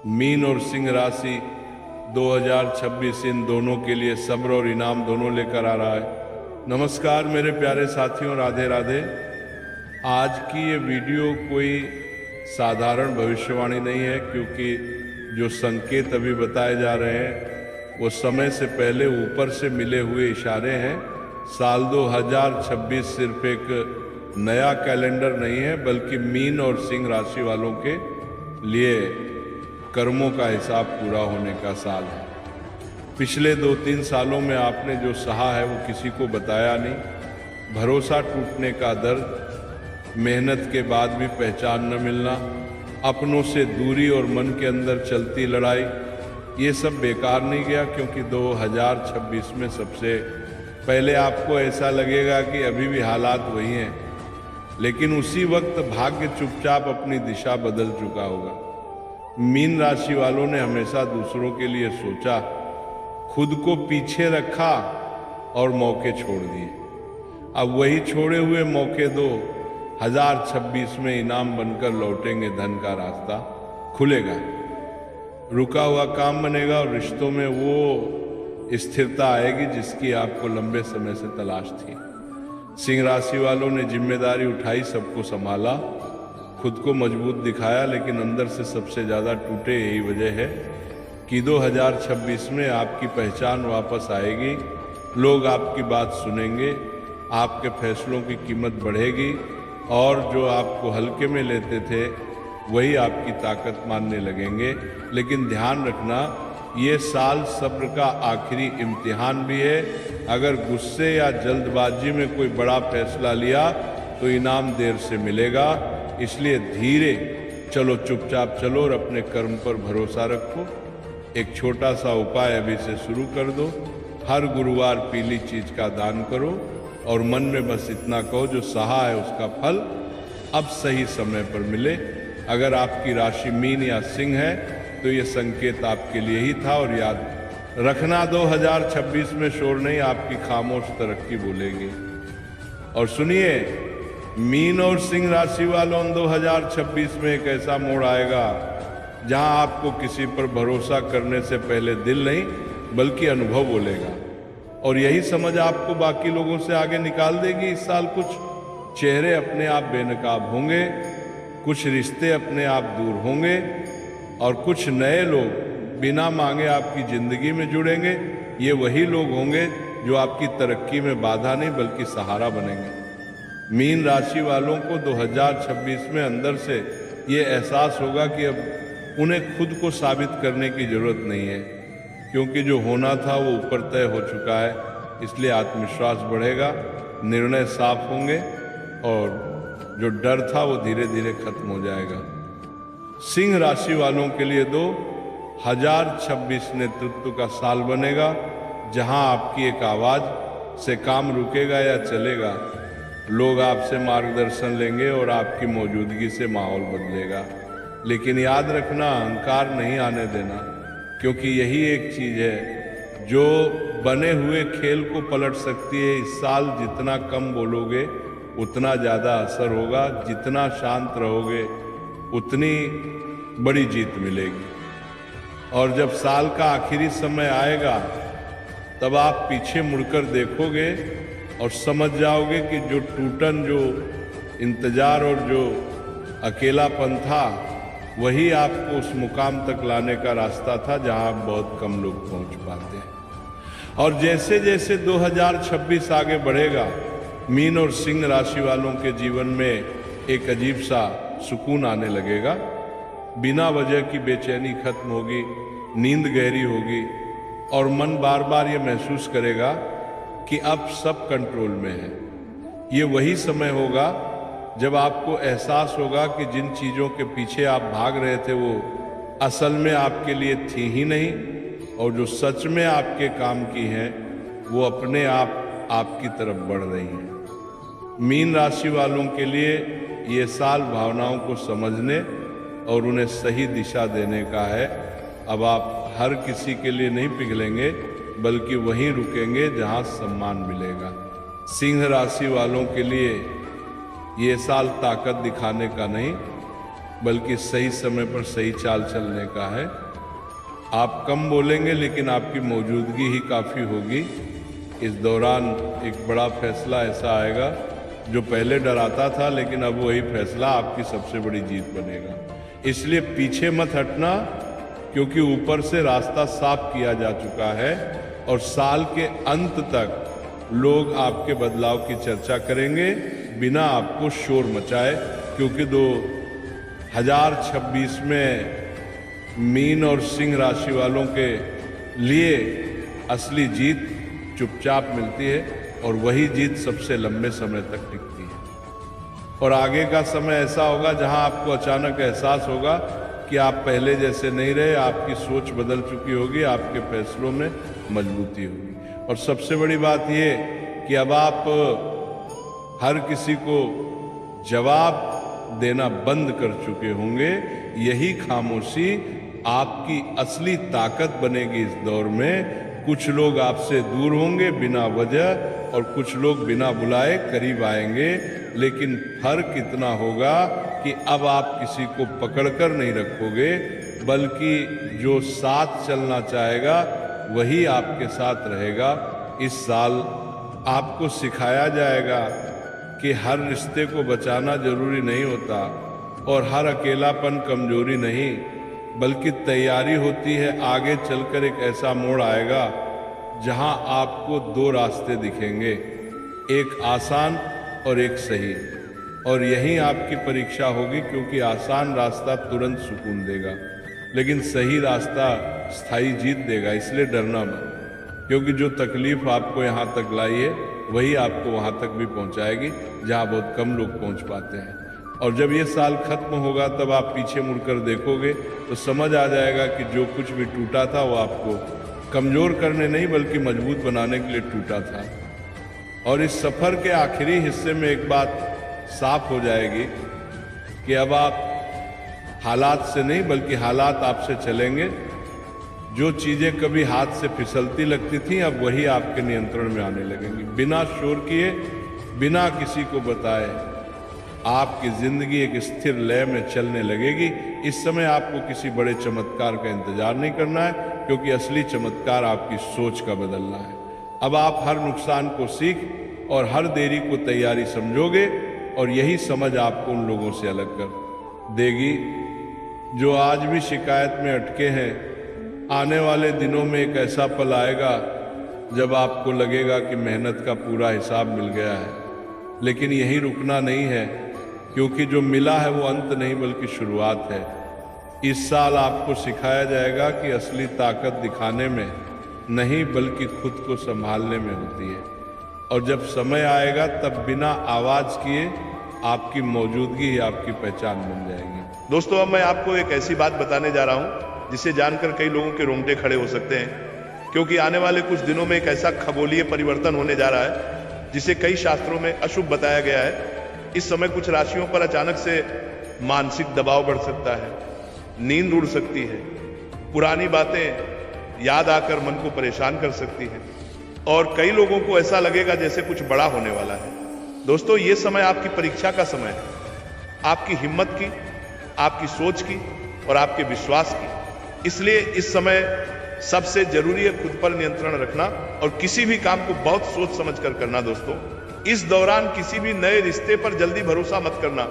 Mean और सिंह राशि 2026 इन दोनों के लिए सब्र और इनाम दोनों लेकर आ रहा है। नमस्कार मेरे प्यारे साथियों, राधे राधे। आज की ये वीडियो कोई साधारण भविष्यवाणी नहीं है, क्योंकि जो संकेत अभी बताए जा रहे हैं वो समय से पहले ऊपर से मिले हुए इशारे हैं। साल 2026 सिर्फ एक नया कैलेंडर नहीं है, बल्कि मीन और सिंह राशि वालों के लिए कर्मों का हिसाब पूरा होने का साल है। पिछले 2-3 सालों में आपने जो सहा है वो किसी को बताया नहीं। भरोसा टूटने का दर्द, मेहनत के बाद भी पहचान न मिलना, अपनों से दूरी और मन के अंदर चलती लड़ाई, ये सब बेकार नहीं गया, क्योंकि 2026 में सबसे पहले आपको ऐसा लगेगा कि अभी भी हालात वही हैं, लेकिन उसी वक्त भाग्य चुपचाप अपनी दिशा बदल चुका होगा। मीन राशि वालों ने हमेशा दूसरों के लिए सोचा, खुद को पीछे रखा और मौके छोड़ दिए। अब वही छोड़े हुए मौके 2026 में इनाम बनकर लौटेंगे। धन का रास्ता खुलेगा, रुका हुआ काम बनेगा और रिश्तों में वो स्थिरता आएगी जिसकी आपको लंबे समय से तलाश थी। सिंह राशि वालों ने जिम्मेदारी उठाई, सबको संभाला, खुद को मजबूत दिखाया, लेकिन अंदर से सबसे ज़्यादा टूटे। यही वजह है कि 2026 में आपकी पहचान वापस आएगी। लोग आपकी बात सुनेंगे, आपके फैसलों की कीमत बढ़ेगी, और जो आपको हल्के में लेते थे वही आपकी ताकत मानने लगेंगे। लेकिन ध्यान रखना, ये साल सब्र का आखिरी इम्तिहान भी है। अगर गुस्से या जल्दबाजी में कोई बड़ा फैसला लिया तो इनाम देर से मिलेगा। इसलिए धीरे चलो, चुपचाप चलो और अपने कर्म पर भरोसा रखो। एक छोटा सा उपाय अभी से शुरू कर दो। हर गुरुवार पीली चीज का दान करो और मन में बस इतना कहो, जो सहा है उसका फल अब सही समय पर मिले। अगर आपकी राशि मीन या सिंह है तो ये संकेत आपके लिए ही था। और याद रखना, 2026 में शोर नहीं, आपकी खामोश तरक्की बोलेगी। और सुनिए, मीन और सिंह राशि वालों, 2026 में एक ऐसा मोड़ आएगा जहां आपको किसी पर भरोसा करने से पहले दिल नहीं बल्कि अनुभव बोलेगा, और यही समझ आपको बाकी लोगों से आगे निकाल देगी। इस साल कुछ चेहरे अपने आप बेनकाब होंगे, कुछ रिश्ते अपने आप दूर होंगे, और कुछ नए लोग बिना मांगे आपकी जिंदगी में जुड़ेंगे। ये वही लोग होंगे जो आपकी तरक्की में बाधा नहीं बल्कि सहारा बनेंगे। मीन राशि वालों को 2026 में अंदर से ये एहसास होगा कि अब उन्हें खुद को साबित करने की जरूरत नहीं है, क्योंकि जो होना था वो ऊपर तय हो चुका है। इसलिए आत्मविश्वास बढ़ेगा, निर्णय साफ होंगे, और जो डर था वो धीरे धीरे खत्म हो जाएगा। सिंह राशि वालों के लिए 2026 नेतृत्व का साल बनेगा, जहां आपकी एक आवाज से काम रुकेगा या चलेगा। लोग आपसे मार्गदर्शन लेंगे और आपकी मौजूदगी से माहौल बदलेगा। लेकिन याद रखना, अहंकार नहीं आने देना, क्योंकि यही एक चीज है जो बने हुए खेल को पलट सकती है। इस साल जितना कम बोलोगे उतना ज़्यादा असर होगा, जितना शांत रहोगे उतनी बड़ी जीत मिलेगी। और जब साल का आखिरी समय आएगा तब आप पीछे मुड़कर देखोगे और समझ जाओगे कि जो टूटन, जो इंतजार और जो अकेलापन था, वही आपको उस मुकाम तक लाने का रास्ता था जहां बहुत कम लोग पहुंच पाते हैं। और जैसे जैसे 2026 आगे बढ़ेगा, मीन और सिंह राशि वालों के जीवन में एक अजीब सा सुकून आने लगेगा। बिना वजह की बेचैनी खत्म होगी, नींद गहरी होगी, और मन बार बार ये महसूस करेगा कि अब सब कंट्रोल में है। ये वही समय होगा जब आपको एहसास होगा कि जिन चीज़ों के पीछे आप भाग रहे थे वो असल में आपके लिए थी ही नहीं, और जो सच में आपके काम की हैं वो अपने आप आपकी तरफ बढ़ रही हैं। मीन राशि वालों के लिए ये साल भावनाओं को समझने और उन्हें सही दिशा देने का है। अब आप हर किसी के लिए नहीं पिघलेंगे, बल्कि वहीं रुकेंगे जहां सम्मान मिलेगा। सिंह राशि वालों के लिए ये साल ताकत दिखाने का नहीं, बल्कि सही समय पर सही चाल चलने का है। आप कम बोलेंगे लेकिन आपकी मौजूदगी ही काफ़ी होगी। इस दौरान एक बड़ा फैसला ऐसा आएगा जो पहले डराता था, लेकिन अब वही फैसला आपकी सबसे बड़ी जीत बनेगा। इसलिए पीछे मत हटना, क्योंकि ऊपर से रास्ता साफ किया जा चुका है और साल के अंत तक लोग आपके बदलाव की चर्चा करेंगे बिना आपको शोर मचाए, क्योंकि 2026 में मीन और सिंह राशि वालों के लिए असली जीत चुपचाप मिलती है और वही जीत सबसे लंबे समय तक टिकती है। और आगे का समय ऐसा होगा जहां आपको अचानक एहसास होगा कि आप पहले जैसे नहीं रहे, आपकी सोच बदल चुकी होगी, आपके फैसलों में मजबूती होगी। और सबसे बड़ी बात ये कि अब आप हर किसी को जवाब देना बंद कर चुके होंगे। यही खामोशी आपकी असली ताकत बनेगी इस दौर में। कुछ लोग आपसे दूर होंगे बिना वजह और कुछ लोग बिना बुलाए करीब आएंगे, लेकिन फर्क इतना होगा कि अब आप किसी को पकड़कर नहीं रखोगे, बल्कि जो साथ चलना चाहेगा वही आपके साथ रहेगा। इस साल आपको सिखाया जाएगा कि हर रिश्ते को बचाना जरूरी नहीं होता और हर अकेलापन कमजोरी नहीं, बल्कि तैयारी होती है। आगे चलकर एक ऐसा मोड़ आएगा जहां आपको दो रास्ते दिखेंगे, एक आसान और एक सही, और यही आपकी परीक्षा होगी, क्योंकि आसान रास्ता तुरंत सुकून देगा, लेकिन सही रास्ता स्थायी जीत देगा। इसलिए डरना मत, क्योंकि जो तकलीफ आपको यहाँ तक लाई है वही आपको वहाँ तक भी पहुँचाएगी जहाँ बहुत कम लोग पहुँच पाते हैं। और जब ये साल खत्म होगा तब आप पीछे मुड़कर देखोगे तो समझ आ जाएगा कि जो कुछ भी टूटा था वो आपको कमज़ोर करने नहीं बल्कि मजबूत बनाने के लिए टूटा था। और इस सफ़र के आखिरी हिस्से में एक बात साफ हो जाएगी कि अब आप हालात से नहीं बल्कि हालात आपसे चलेंगे। जो चीज़ें कभी हाथ से फिसलती लगती थीं अब वही आपके नियंत्रण में आने लगेंगी। बिना शोर किए, बिना किसी को बताए आपकी ज़िंदगी एक स्थिर लय में चलने लगेगी। इस समय आपको किसी बड़े चमत्कार का इंतजार नहीं करना है, क्योंकि असली चमत्कार आपकी सोच का बदलना है। अब आप हर नुकसान को सीख और हर देरी को तैयारी समझोगे, और यही समझ आपको उन लोगों से अलग कर देगी जो आज भी शिकायत में अटके हैं। आने वाले दिनों में एक ऐसा पल आएगा जब आपको लगेगा कि मेहनत का पूरा हिसाब मिल गया है, लेकिन यही रुकना नहीं है, क्योंकि जो मिला है वो अंत नहीं बल्कि शुरुआत है। इस साल आपको सिखाया जाएगा कि असली ताकत दिखाने में नहीं बल्कि खुद को संभालने में होती है, और जब समय आएगा तब बिना आवाज किए आपकी मौजूदगी ही आपकी पहचान बन जाएगी। दोस्तों, अब मैं आपको एक ऐसी बात बताने जा रहा हूं जिसे जानकर कई लोगों के रोंगटे खड़े हो सकते हैं, क्योंकि आने वाले कुछ दिनों में एक ऐसा खगोलीय परिवर्तन होने जा रहा है जिसे कई शास्त्रों में अशुभ बताया गया है। इस समय कुछ राशियों पर अचानक से मानसिक दबाव बढ़ सकता है, नींद उड़ सकती है, पुरानी बातें याद आकर मन को परेशान कर सकती हैं, और कई लोगों को ऐसा लगेगा जैसे कुछ बड़ा होने वाला है। दोस्तों, ये समय आपकी परीक्षा का समय है, आपकी हिम्मत की, आपकी सोच की और आपके विश्वास की। इसलिए इस समय सबसे जरूरी है खुद पर नियंत्रण रखना और किसी भी काम को बहुत सोच समझ कर करना। दोस्तों, इस दौरान किसी भी नए रिश्ते पर जल्दी भरोसा मत करना,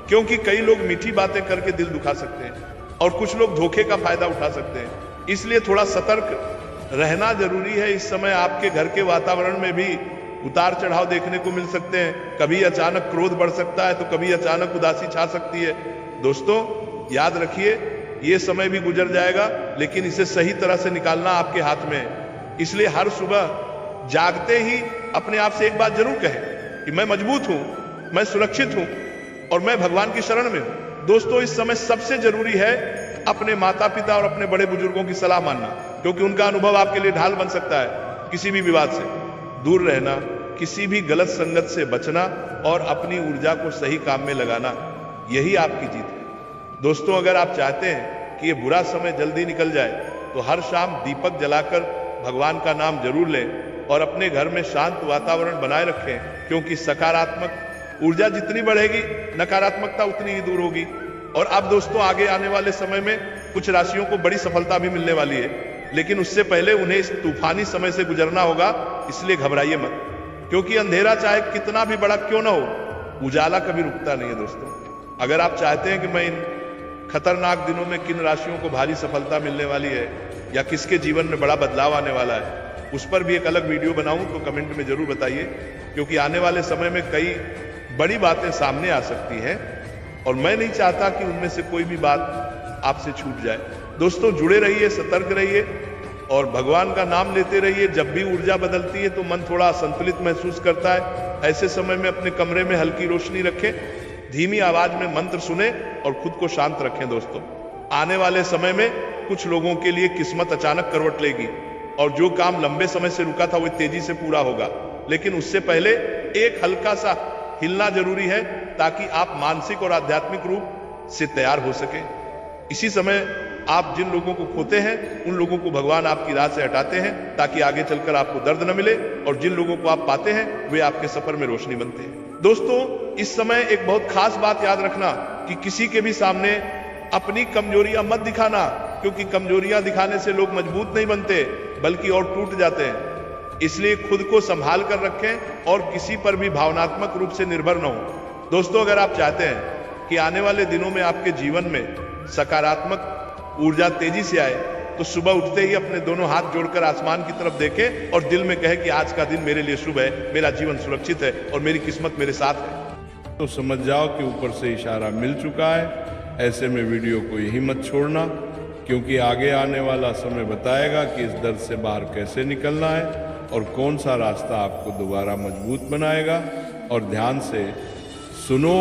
क्योंकि कई लोग मीठी बातें करके दिल दुखा सकते हैं और कुछ लोग धोखे का फायदा उठा सकते हैं। इसलिए थोड़ा सतर्क रहना जरूरी है। इस समय आपके घर के वातावरण में भी उतार चढ़ाव देखने को मिल सकते हैं। कभी अचानक क्रोध बढ़ सकता है तो कभी अचानक उदासी छा सकती है। दोस्तों, याद रखिए, ये समय भी गुजर जाएगा, लेकिन इसे सही तरह से निकालना आपके हाथ में है। इसलिए हर सुबह जागते ही अपने आप से एक बात जरूर कहें कि मैं मजबूत हूं, मैं सुरक्षित हूं और मैं भगवान की शरण में हूं। दोस्तों, इस समय सबसे जरूरी है अपने माता पिता और अपने बड़े बुजुर्गों की सलाह मानना, क्योंकि उनका अनुभव आपके लिए ढाल बन सकता है। किसी भी विवाद से दूर रहना, किसी भी गलत संगत से बचना और अपनी ऊर्जा को सही काम में लगाना, यही आपकी जीत है। दोस्तों, अगर आप चाहते हैं कि ये बुरा समय जल्दी निकल जाए तो हर शाम दीपक जलाकर भगवान का नाम जरूर लें और अपने घर में शांत वातावरण बनाए रखें, क्योंकि सकारात्मक ऊर्जा जितनी बढ़ेगी नकारात्मकता उतनी ही दूर होगी। और अब दोस्तों आगे आने वाले समय में कुछ राशियों को बड़ी सफलता भी मिलने वाली है, लेकिन उससे पहले उन्हें इस तूफानी समय से गुजरना होगा। इसलिए घबराइए मत, क्योंकि अंधेरा चाहे कितना भी बड़ा क्यों ना हो, उजाला कभी रुकता नहीं है दोस्तों। अगर आप चाहते हैं कि मैं इन खतरनाक दिनों में किन राशियों को भारी सफलता मिलने वाली है या किसके जीवन में बड़ा बदलाव आने वाला है, उस पर भी एक अलग वीडियो बनाऊं तो कमेंट में जरूर बताइए, क्योंकि आने वाले समय में कई बड़ी बातें सामने आ सकती हैं और मैं नहीं चाहता कि उनमें से कोई भी बात आपसे छूट जाए। दोस्तों जुड़े रहिए, सतर्क रहिए और भगवान का नाम लेते रहिए। जब भी ऊर्जा बदलती है तो मन थोड़ा असंतुलित महसूस करता है। ऐसे समय में अपने कमरे में हल्की रोशनी रखें, धीमी आवाज में मंत्र सुने और खुद को शांत रखें। दोस्तों आने वाले समय में कुछ लोगों के लिए किस्मत अचानक करवट लेगी और जो काम लंबे समय से रुका था वो तेजी से पूरा होगा, लेकिन उससे पहले एक हल्का सा हिलना जरूरी है ताकि आप मानसिक और आध्यात्मिक रूप से तैयार हो सके। इसी समय आप जिन लोगों को खोते हैं उन लोगों को भगवान आपकी राह से हटाते हैं ताकि आगे चलकर आपको दर्द न मिले, और जिन लोगों को आप पाते हैं वे आपके सफर में रोशनी बनते हैं। दोस्तों इस समय एक बहुत खास बात याद रखना कि किसी के भी सामने अपनी कमजोरियां मत दिखाना, क्योंकि कमजोरियां दिखाने से लोग मजबूत नहीं बनते बल्कि और टूट जाते हैं। इसलिए खुद को संभाल कर रखें और किसी पर भी भावनात्मक रूप से निर्भर न हो। दोस्तों अगर आप चाहते हैं कि आने वाले दिनों में आपके जीवन में सकारात्मक ऊर्जा तेजी से आए तो सुबह उठते ही अपने दोनों हाथ जोड़कर आसमान की तरफ देखें और दिल में कहें कि आज का दिन मेरे लिए शुभ है, मेरा जीवन सुरक्षित है और मेरी किस्मत मेरे साथ है। तो समझ जाओ कि ऊपर से इशारा मिल चुका है। ऐसे में वीडियो को यही मत छोड़ना, क्योंकि आगे आने वाला समय बताएगा कि इस दर्द से बाहर कैसे निकलना है और कौन सा रास्ता आपको दोबारा मजबूत बनाएगा। और ध्यान से सुनो,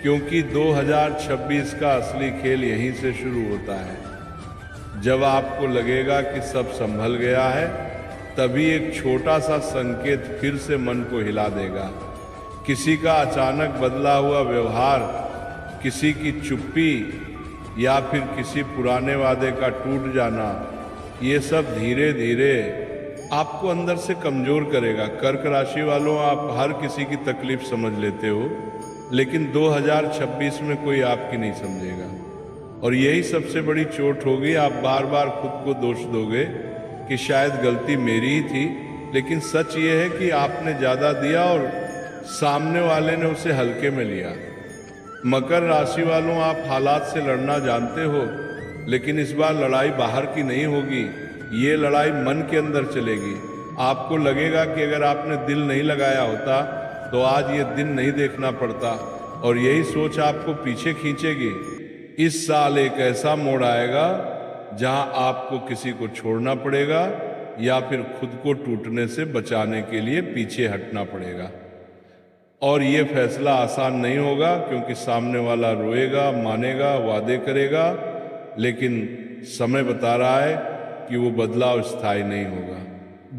क्योंकि 2026 का असली खेल यहीं से शुरू होता है। जब आपको लगेगा कि सब संभल गया है, तभी एक छोटा सा संकेत फिर से मन को हिला देगा। किसी का अचानक बदला हुआ व्यवहार, किसी की चुप्पी या फिर किसी पुराने वादे का टूट जाना, ये सब धीरे धीरे आपको अंदर से कमजोर करेगा। कर्क राशि वालों, आप हर किसी की तकलीफ समझ लेते हो, लेकिन 2026 में कोई आपकी नहीं समझेगा और यही सबसे बड़ी चोट होगी। आप बार बार खुद को दोष दोगे कि शायद गलती मेरी ही थी, लेकिन सच ये है कि आपने ज़्यादा दिया और सामने वाले ने उसे हल्के में लिया। मकर राशि वालों, आप हालात से लड़ना जानते हो, लेकिन इस बार लड़ाई बाहर की नहीं होगी, ये लड़ाई मन के अंदर चलेगी। आपको लगेगा कि अगर आपने दिल नहीं लगाया होता तो आज ये दिन नहीं देखना पड़ता, और यही सोच आपको पीछे खींचेगी। इस साल एक ऐसा मोड़ आएगा जहां आपको किसी को छोड़ना पड़ेगा या फिर खुद को टूटने से बचाने के लिए पीछे हटना पड़ेगा। और ये फैसला आसान नहीं होगा, क्योंकि सामने वाला रोएगा, मानेगा, वादे करेगा, लेकिन समय बता रहा है कि वो बदलाव स्थायी नहीं होगा।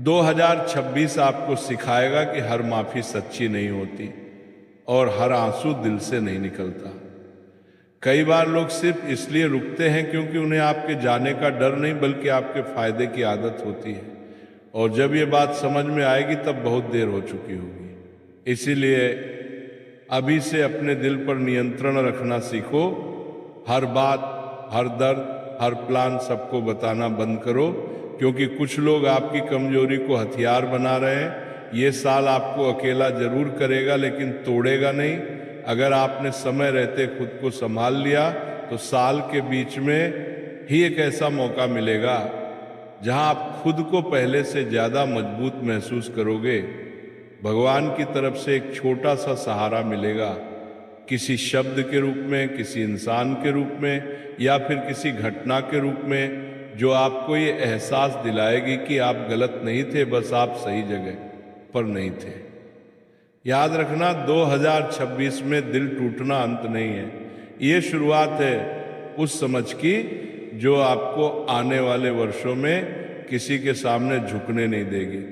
2026 आपको सिखाएगा कि हर माफी सच्ची नहीं होती और हर आंसू दिल से नहीं निकलता। कई बार लोग सिर्फ इसलिए रुकते हैं क्योंकि उन्हें आपके जाने का डर नहीं, बल्कि आपके फायदे की आदत होती है, और जब ये बात समझ में आएगी तब बहुत देर हो चुकी होगी। इसीलिए अभी से अपने दिल पर नियंत्रण रखना सीखो। हर बात, हर दर्द, हर प्लान सबको बताना बंद करो, क्योंकि कुछ लोग आपकी कमजोरी को हथियार बना रहे हैं। ये साल आपको अकेला जरूर करेगा, लेकिन तोड़ेगा नहीं। अगर आपने समय रहते खुद को संभाल लिया तो साल के बीच में ही एक ऐसा मौका मिलेगा जहां आप खुद को पहले से ज्यादा मजबूत महसूस करोगे। भगवान की तरफ से एक छोटा सा सहारा मिलेगा, किसी शब्द के रूप में, किसी इंसान के रूप में, या फिर किसी घटना के रूप में, जो आपको ये एहसास दिलाएगी कि आप गलत नहीं थे, बस आप सही जगह पर नहीं थे। याद रखना, 2026 में दिल टूटना अंत नहीं है, ये शुरुआत है उस समझ की जो आपको आने वाले वर्षों में किसी के सामने झुकने नहीं देगी।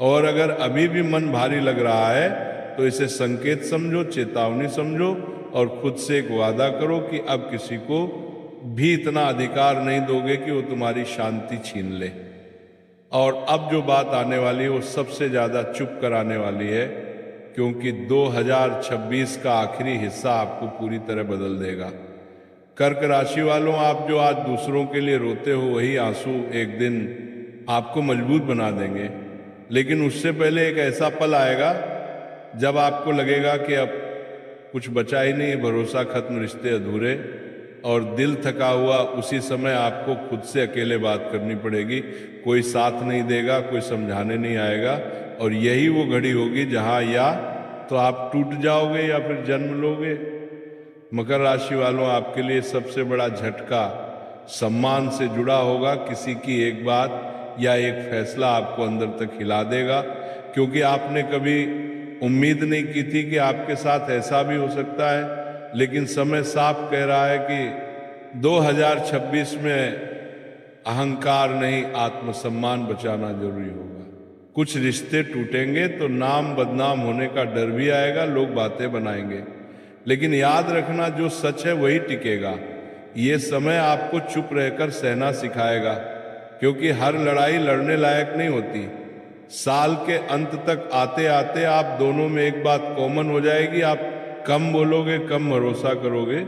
और अगर अभी भी मन भारी लग रहा है तो इसे संकेत समझो, चेतावनी समझो, और खुद से एक वादा करो कि अब किसी को भी इतना अधिकार नहीं दोगे कि वो तुम्हारी शांति छीन ले। और अब जो बात आने वाली है वो सबसे ज़्यादा चुप कराने वाली है, क्योंकि 2026 का आखिरी हिस्सा आपको पूरी तरह बदल देगा। कर्क राशि वालों, आप जो आज दूसरों के लिए रोते हो वही आंसू एक दिन आपको मजबूत बना देंगे। लेकिन उससे पहले एक ऐसा पल आएगा जब आपको लगेगा कि अब कुछ बचा ही नहीं, भरोसा खत्म, रिश्ते अधूरे, और दिल थका हुआ। उसी समय आपको खुद से अकेले बात करनी पड़ेगी। कोई साथ नहीं देगा, कोई समझाने नहीं आएगा, और यही वो घड़ी होगी जहां या तो आप टूट जाओगे या फिर जन्म लोगे। मकर राशि वालों, आपके लिए सबसे बड़ा झटका सम्मान से जुड़ा होगा। किसी की एक बात या एक फैसला आपको अंदर तक हिला देगा, क्योंकि आपने कभी उम्मीद नहीं की थी कि आपके साथ ऐसा भी हो सकता है। लेकिन समय साफ कह रहा है कि 2026 में अहंकार नहीं, आत्मसम्मान बचाना जरूरी होगा। कुछ रिश्ते टूटेंगे तो नाम बदनाम होने का डर भी आएगा, लोग बातें बनाएंगे, लेकिन याद रखना जो सच है वही टिकेगा। ये समय आपको चुप रहकर सहना सिखाएगा, क्योंकि हर लड़ाई लड़ने लायक नहीं होती। साल के अंत तक आते आते आप दोनों में एक बात कॉमन हो जाएगी, आप कम बोलोगे, कम भरोसा करोगे।